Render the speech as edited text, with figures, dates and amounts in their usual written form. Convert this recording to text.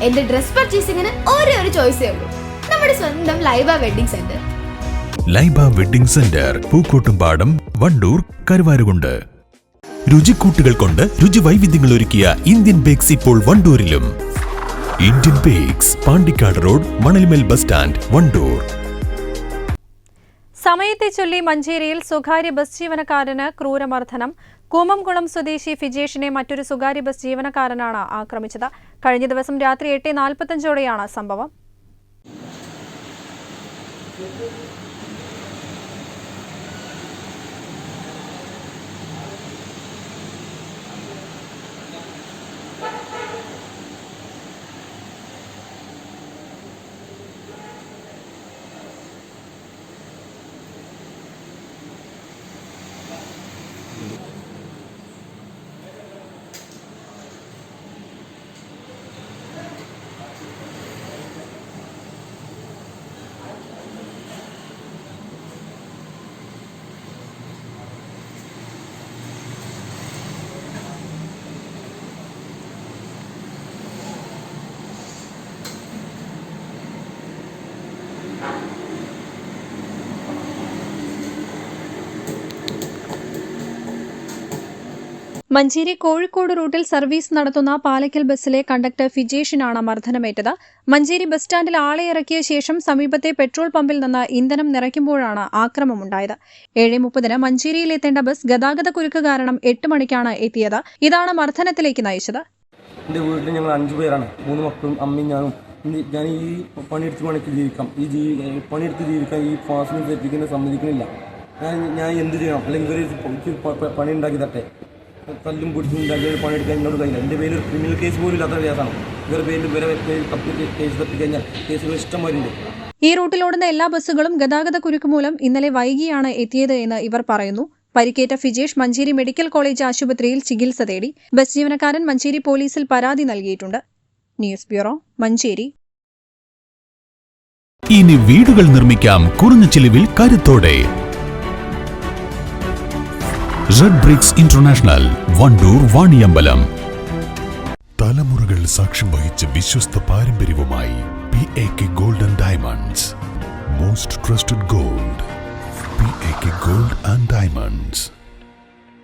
എന്റെ ഡ്രസ് പർച്ചേസിംഗിന് ഒരേ ഒരു ചോയ്സേ ഉള്ളൂ, നമ്മുടെ സ്വന്തം Laiba wedding centre. Laiba wedding centre, Pookkottumpadam, Wandoor, Karuvarakundu. രുചിക്കൂട്ടുകൾ കൊണ്ട് രുചി വൈവിധ്യങ്ങൾ ഒരുക്കിയ ഇന്ത്യൻ ബേക്സ് ഇപ്പോൾ വണ്ടൂരിലും. Indian bakes, Pandikkad road, Manalmel bus stand, Wandoor. സമയത്തെ ചൊല്ലി മഞ്ചേരിയിൽ സ്വകാര്യ ബസ് ജീവനക്കാരന് ക്രൂരമർദ്ദനം. കൂമംകുളം സ്വദേശി ഫിജേഷിനെ മറ്റൊരു സ്വകാര്യ ബസ് ജീവനക്കാരനാണ് ആക്രമിച്ചത്. കഴിഞ്ഞ ദിവസം രാത്രി 8:45ഓടെയാണ് സംഭവം. മഞ്ചേരി കോഴിക്കോട് റൂട്ടിൽ സർവീസ് നടത്തുന്ന പാലക്കൽ ബസ്സിലെ കണ്ടക്ടർ ഫിജേഷിനാണ് മർദ്ദനമേറ്റത്. മഞ്ചേരി ബസ് സ്റ്റാൻഡിൽ ആളെ ഇറക്കിയ ശേഷം സമീപത്തെ പെട്രോൾ പമ്പിൽ നിന്ന് ഇന്ധനം നിറയ്ക്കുമ്പോഴാണ് ആക്രമമുണ്ടായത്. 7:30 മഞ്ചേരിയിൽ എത്തേണ്ട ബസ് ഗതാഗതക്കുരുക്ക് കാരണം 8 മണിക്കാണ് എത്തിയത്. ഇതാണ് മർദ്ദനത്തിലേക്ക് നയിച്ചത്. എൻ്റെ വീട്ടിൽ ഞങ്ങൾ 5 പേരാണ്, 3 മക്കളും അമ്മയും ഞാനും. ഞാൻ ഈ പണിയെടുത്ത് ജീവിക്കാം, പണിയെടുത്ത് ജീവിക്കാൻ ഈ ഫാസിലിറ്റി തെറ്റിക്കുന്ന സമ്മതിക്കുന്നില്ല. ഞാൻ എന്ത് ചെയ്യണം? അല്ലെങ്കിൽ ഒരു പണി ഉണ്ടാക്കി തട്ടെ. തല്ലും പിടിച്ചും ഉണ്ടാക്കി പണിയെടുക്കാൻ എന്നോട് കഴിയില്ല. എൻ്റെ പേരിൽ ക്രിമിനൽ കേസ് പോലും ഇല്ലാത്ത കേസാണ്. ഇവരുടെ പേരിൽ കേസ് തപ്പിക്കഴിഞ്ഞാൽ കേസുകൾ ഇഷ്ടംമാരുണ്ട്. ഈ റൂട്ടിലോടുന്ന എല്ലാ ബസ്സുകളും ഗതാഗതക്കുരുക്ക് മൂലം ഇന്നലെ വൈകിയാണ് എത്തിയത് എന്ന് ഇവർ പറയുന്നു. പരിക്കേറ്റ ഫിജേഷ് മഞ്ചേരി മെഡിക്കൽ കോളേജ് ആശുപത്രിയിൽ ചികിത്സ തേടി. ബസ് ജീവനക്കാരൻ മഞ്ചേരി പോലീസിൽ പരാതി നൽകിയിട്ടുണ്ട്. News bureau, Manjeri. ഇനി വീടുകൾ നിർമ്മിക്കാം കുറഞ്ഞ ചിലവിൽ കരുത്തോടെ. Red bricks international, Wandoor, Vaniyambalam. തലമുറകൾ സാക്ഷ്യം വഹിച്ച വിശ്വസ്ത പാരമ്പര്യവുമായി PAK Gold and Diamonds. Most trusted gold. PAK Gold and Diamonds.